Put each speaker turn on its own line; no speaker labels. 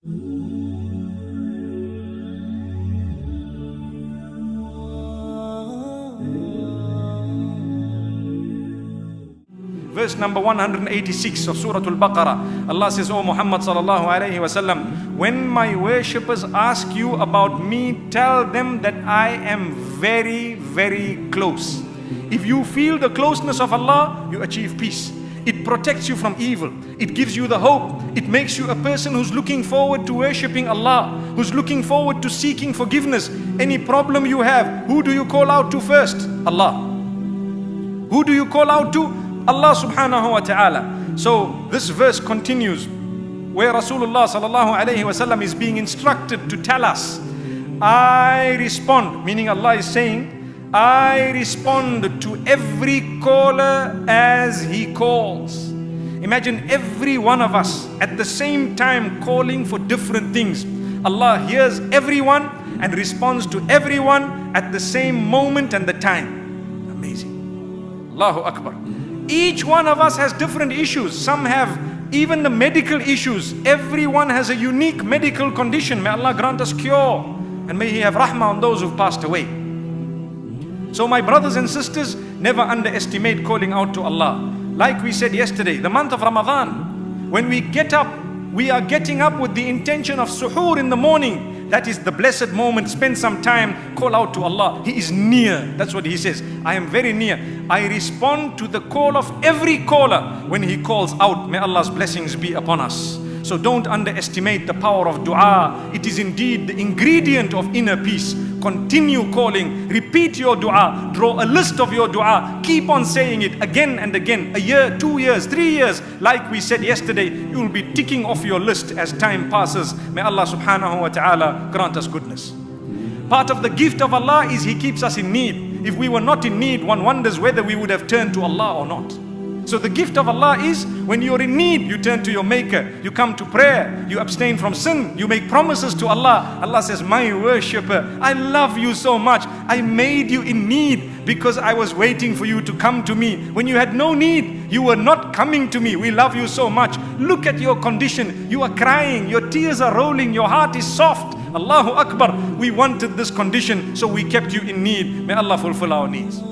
Verse number 186 of Surah Al-Baqarah, Allah says, "O Muhammad sallallahu alayhi wasallam, when my worshippers ask you about me, tell them that I am very, very close." If you feel the closeness of Allah, you achieve peace. It protects you from evil. It gives you the hope. It makes you a person who's looking forward to worshipping Allah, who's looking forward to seeking forgiveness. Any problem you have, who do you call out to first? Allah. Who do you call out to? Allah subhanahu wa ta'ala. So this verse continues where Rasulullah sallallahu alayhi wasallam is being instructed to tell us, I respond, meaning Allah is saying, I respond to every caller as he calls. Imagine every one of us at the same time calling for different things. Allah hears everyone and responds to everyone at the same moment and the time. Amazing. Allahu Akbar. Each one of us has different issues. Some have even the medical issues. Everyone has a unique medical condition. May Allah grant us cure, and may He have rahmah on those who've passed away. So my brothers and sisters, never underestimate calling out to Allah. Like we said yesterday, the month of Ramadan, when we get up, we are getting up with the intention of suhoor in the morning. That is the blessed moment. Spend some time, call out to Allah. He is near. That's what He says. I am very near. I respond to the call of every caller when he calls out. May Allah's blessings be upon us. So don't underestimate the power of dua. It is indeed the ingredient of inner peace. Continue calling, repeat your dua, draw a list of your dua, keep on saying it again and again. A year, 2 years, 3 years, like we said yesterday, you will be ticking off your list as time passes. May Allah subhanahu wa ta'ala grant us goodness. Part of the gift of Allah is He keeps us in need. If we were not in need, one wonders whether we would have turned to Allah or not. So the gift of Allah is when you're in need, you turn to your Maker, you come to prayer, you abstain from sin, you make promises to Allah. Allah says, my worshipper, I love you so much. I made you in need because I was waiting for you to come to me. When you had no need, you were not coming to me. We love you so much. Look at your condition. You are crying, your tears are rolling, your heart is soft. Allahu Akbar. We wanted this condition, so we kept you in need. May Allah fulfill our needs.